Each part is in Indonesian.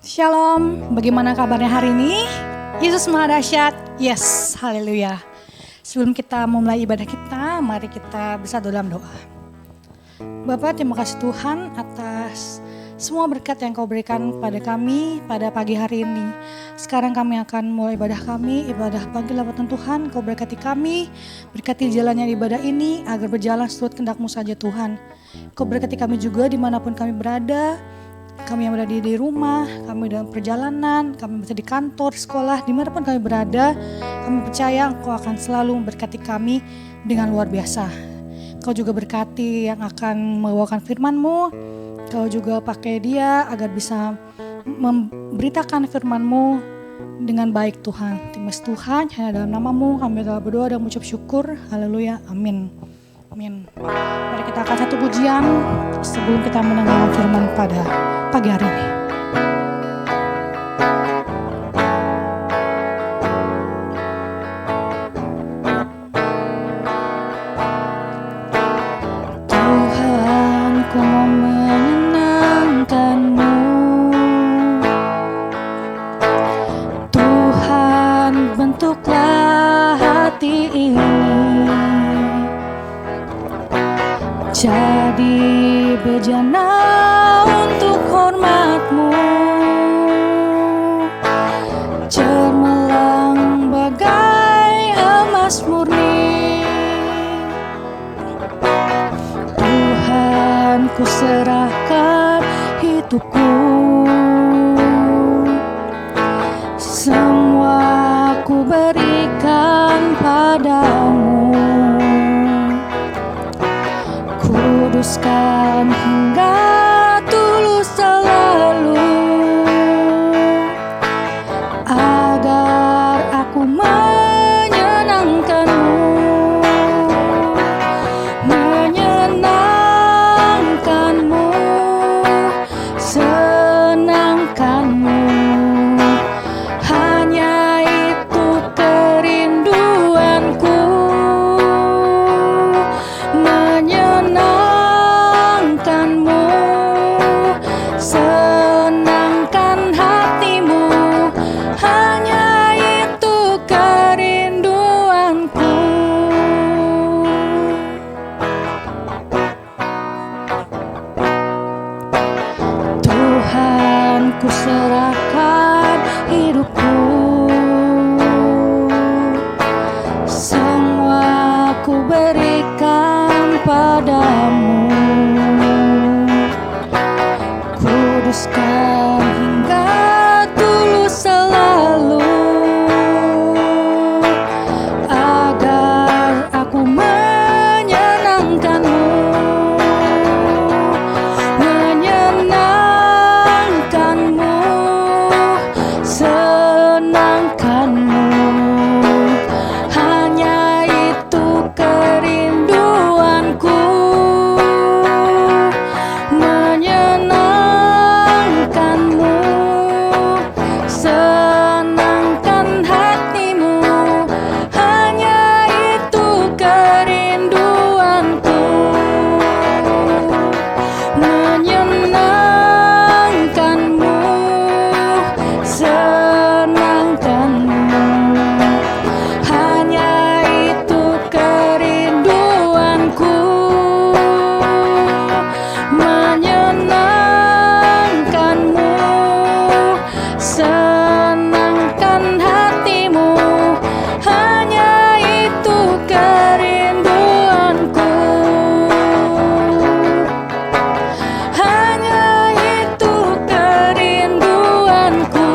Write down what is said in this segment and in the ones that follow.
Shalom, bagaimana kabarnya hari ini? Yesus Maha Dahsyat, yes, haleluya. Sebelum kita memulai ibadah kita, mari kita bersatu dalam doa. Bapa, terima kasih Tuhan atas semua berkat yang Kau berikan kepada kami pada pagi hari ini. Sekarang kami akan mulai ibadah kami, ibadah pagi lawatan Tuhan. Kau berkati kami, berkati jalannya ibadah ini agar berjalan sesuai kehendak-Mu saja Tuhan. Kau berkati kami juga dimanapun kami berada. Kami yang berada di rumah, kami dalam perjalanan, kami berada di kantor, sekolah, dimanapun kami berada, kami percaya Engkau akan selalu memberkati kami dengan luar biasa. Kau juga berkati yang akan membawakan firman-Mu, Kau juga pakai dia agar bisa memberitakan firman-Mu dengan baik Tuhan. Terima kasih Tuhan, hanya dalam nama-Mu kami telah berdoa dan mengucap syukur, haleluya, amin. Amin. Mari kita akan satu pujian sebelum kita mendengarkan firman pada pagi hari ini. Tuhan, ku mau menyenangkan-Mu. Tuhan, bentuklah hati ini jadi bejana untuk hormat-Mu, cemerlang bagai emas murni. Tuhan, ku serahkan hidupku, semua ku berikan padamu. Kuduskan hingga tulus selalu, agar aku menyenangkan-Mu, menyenangkan-Mu, senangkan-Mu. Hanya itu kerinduanku, menyenangkan-Mu, senangkan hati-Mu. Hanya itu kerinduanku. Tuhan, ku serahkan hidupku, semua ku berikan padamu. Kuduskan hingga tulus selalu, agar aku menyenangkan-Mu, menyenangkan-Mu, senangkan-Mu. Hanya itu kerinduanku, menyenangkan-Mu, senangkan hati-Mu. Hanya itu kerinduanku, menyenangkan-Mu, senangkan-Mu. Hanya itu kerinduanku, menyenangkan-Mu, senangkan hati-Mu. Hanya itu kerinduanku, hanya itu kerinduanku,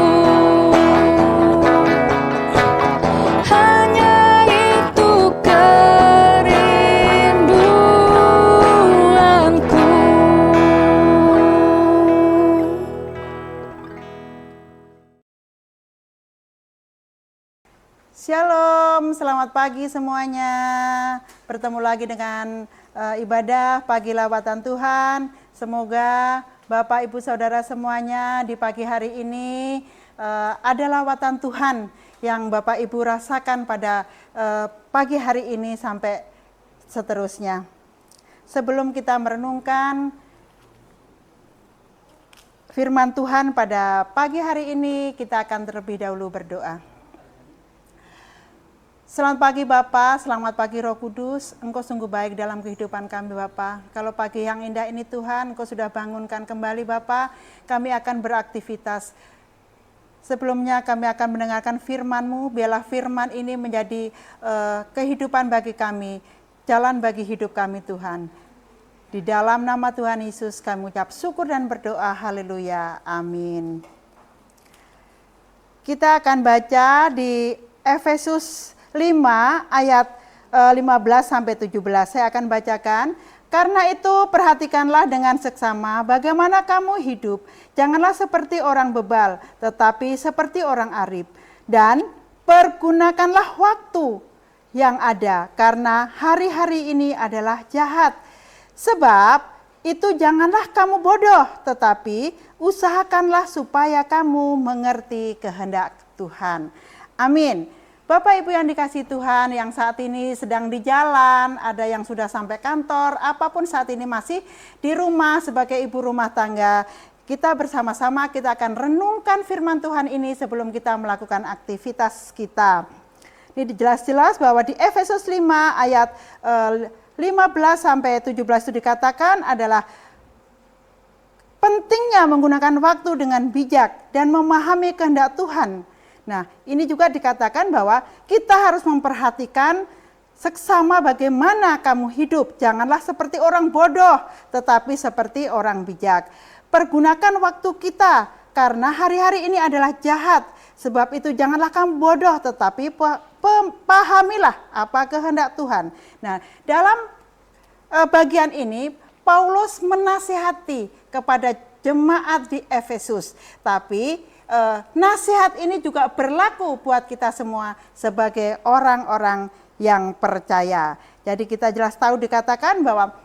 hanya itu kerinduanku. Shalom, selamat pagi semuanya. Bertemu lagi dengan ibadah pagi lawatan Tuhan. Semoga Bapak, Ibu, Saudara semuanya di pagi hari ini ada lawatan Tuhan yang Bapak, Ibu rasakan pada pagi hari ini sampai seterusnya. Sebelum kita merenungkan firman Tuhan pada pagi hari ini, kita akan terlebih dahulu berdoa. Selamat pagi Bapa, selamat pagi Roh Kudus, Engkau sungguh baik dalam kehidupan kami Bapa. Kalau pagi yang indah ini Tuhan, Engkau sudah bangunkan kembali Bapa, kami akan beraktivitas. Sebelumnya kami akan mendengarkan firman-Mu, biarlah firman ini menjadi kehidupan bagi kami, jalan bagi hidup kami Tuhan. Di dalam nama Tuhan Yesus kami ucap syukur dan berdoa, haleluya, amin. Kita akan baca di Efesus 5 ayat 15 sampai 17. Saya akan bacakan. Karena itu perhatikanlah dengan seksama bagaimana kamu hidup. Janganlah seperti orang bebal, tetapi seperti orang arif. Dan pergunakanlah waktu yang ada, karena hari-hari ini adalah jahat. Sebab itu janganlah kamu bodoh, tetapi usahakanlah supaya kamu mengerti kehendak Tuhan. Amin. Bapak Ibu yang dikasihi Tuhan, yang saat ini sedang di jalan, ada yang sudah sampai kantor, apapun saat ini masih di rumah sebagai ibu rumah tangga, kita bersama-sama kita akan renungkan firman Tuhan ini sebelum kita melakukan aktivitas kita. Ini jelas-jelas bahwa di Efesus 5 ayat 15 sampai 17 itu dikatakan adalah pentingnya menggunakan waktu dengan bijak dan memahami kehendak Tuhan. Nah, ini juga dikatakan bahwa kita harus memperhatikan seksama bagaimana kamu hidup. Janganlah seperti orang bodoh, tetapi seperti orang bijak. Pergunakan waktu kita, karena hari-hari ini adalah jahat. Sebab itu janganlah kamu bodoh, tetapi pahamilah apa kehendak Tuhan. Nah, dalam bagian ini, Paulus menasihati kepada jemaat di Efesus. Tapi nasihat ini juga berlaku buat kita semua sebagai orang-orang yang percaya. Jadi kita jelas tahu dikatakan bahwa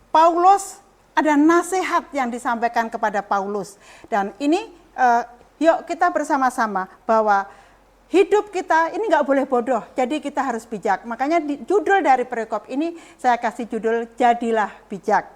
Paulus ada nasihat yang disampaikan kepada Paulus. Dan ini yuk kita bersama-sama bahwa hidup kita ini nggak boleh bodoh, jadi kita harus bijak. Makanya judul dari perikop ini saya kasih judul Jadilah Bijak.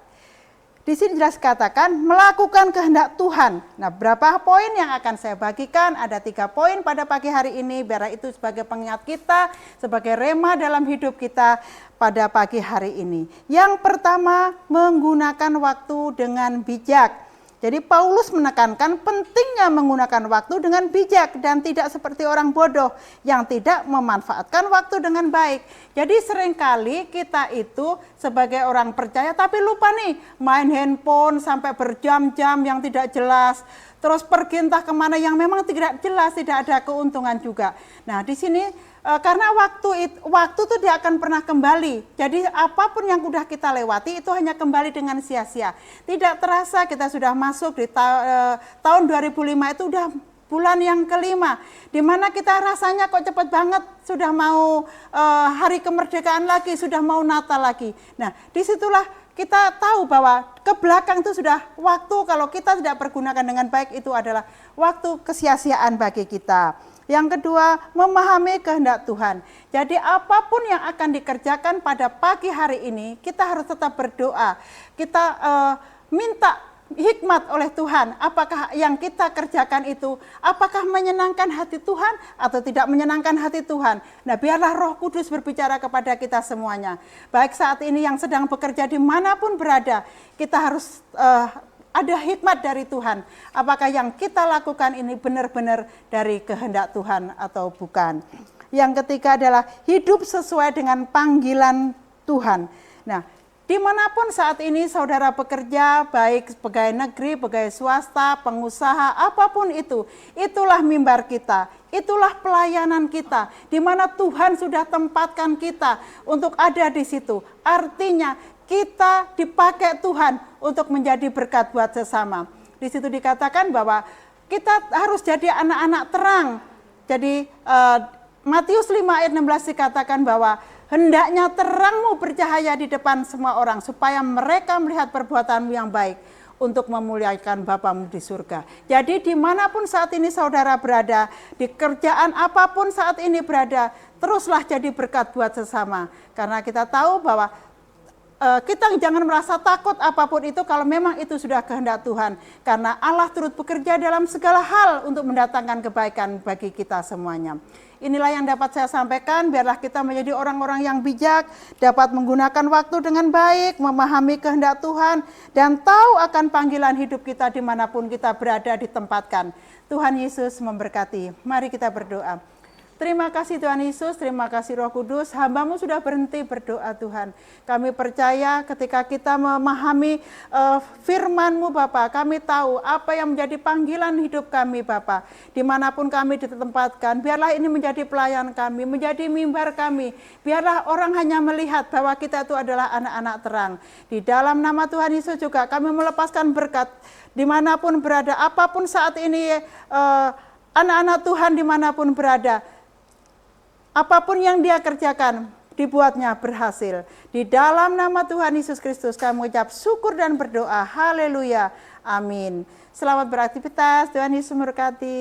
Di sini jelas katakan melakukan kehendak Tuhan. Nah, berapa poin yang akan saya bagikan? Ada 3 poin pada pagi hari ini, biar itu sebagai pengingat kita, sebagai rema dalam hidup kita pada pagi hari ini. Yang pertama, menggunakan waktu dengan bijak. Jadi Paulus menekankan pentingnya menggunakan waktu dengan bijak dan tidak seperti orang bodoh yang tidak memanfaatkan waktu dengan baik. Jadi seringkali kita itu sebagai orang percaya tapi lupa nih main handphone sampai berjam-jam yang tidak jelas. Terus pergi entah kemana yang memang tidak jelas, tidak ada keuntungan juga. Nah di sini karena waktu itu dia akan pernah kembali. Jadi apapun yang sudah kita lewati itu hanya kembali dengan sia-sia. Tidak terasa kita sudah masuk di tahun 2005 itu udah bulan yang kelima. Di mana kita rasanya kok cepat banget sudah mau hari kemerdekaan lagi, sudah mau Natal lagi. Nah disitulah kita tahu bahwa ke belakang itu sudah waktu kalau kita tidak pergunakan dengan baik itu adalah waktu kesia-siaan bagi kita. Yang kedua, memahami kehendak Tuhan. Jadi apapun yang akan dikerjakan pada pagi hari ini, kita harus tetap berdoa. Kita minta hikmat oleh Tuhan, apakah yang kita kerjakan itu, apakah menyenangkan hati Tuhan atau tidak menyenangkan hati Tuhan. Nah biarlah Roh Kudus berbicara kepada kita semuanya. Baik saat ini yang sedang bekerja dimanapun berada, kita harus ada hikmat dari Tuhan. Apakah yang kita lakukan ini benar-benar dari kehendak Tuhan atau bukan. Yang ketiga adalah hidup sesuai dengan panggilan Tuhan. Nah, dimanapun saat ini saudara bekerja, baik pegawai negeri, pegawai swasta, pengusaha, apapun itu, itulah mimbar kita, itulah pelayanan kita, di mana Tuhan sudah tempatkan kita untuk ada di situ. Artinya kita dipakai Tuhan untuk menjadi berkat buat sesama. Di situ dikatakan bahwa kita harus jadi anak-anak terang. Jadi Matius 5 ayat 16 dikatakan bahwa hendaknya terangmu bercahaya di depan semua orang, supaya mereka melihat perbuatanmu yang baik untuk memuliakan Bapamu di surga. Jadi dimanapun saat ini saudara berada, di kerjaan apapun saat ini berada, teruslah jadi berkat buat sesama. Karena kita tahu bahwa kita jangan merasa takut apapun itu kalau memang itu sudah kehendak Tuhan. Karena Allah turut bekerja dalam segala hal untuk mendatangkan kebaikan bagi kita semuanya. Inilah yang dapat saya sampaikan, biarlah kita menjadi orang-orang yang bijak, dapat menggunakan waktu dengan baik, memahami kehendak Tuhan, dan tahu akan panggilan hidup kita dimanapun kita berada ditempatkan. Tuhan Yesus memberkati. Mari kita berdoa. Terima kasih Tuhan Yesus, terima kasih Roh Kudus, hamba-Mu sudah berhenti berdoa Tuhan. Kami percaya ketika kita memahami firman-Mu Bapa, kami tahu apa yang menjadi panggilan hidup kami Bapa. Dimanapun kami ditempatkan, biarlah ini menjadi pelayan kami, menjadi mimbar kami. Biarlah orang hanya melihat bahwa kita itu adalah anak-anak terang. Di dalam nama Tuhan Yesus juga kami melepaskan berkat dimanapun berada, apapun saat ini anak-anak Tuhan dimanapun berada. Apapun yang dia kerjakan, dibuatnya berhasil. Di dalam nama Tuhan Yesus Kristus kami mengucap syukur dan berdoa. Haleluya. Amin. Selamat beraktivitas. Tuhan Yesus memberkati.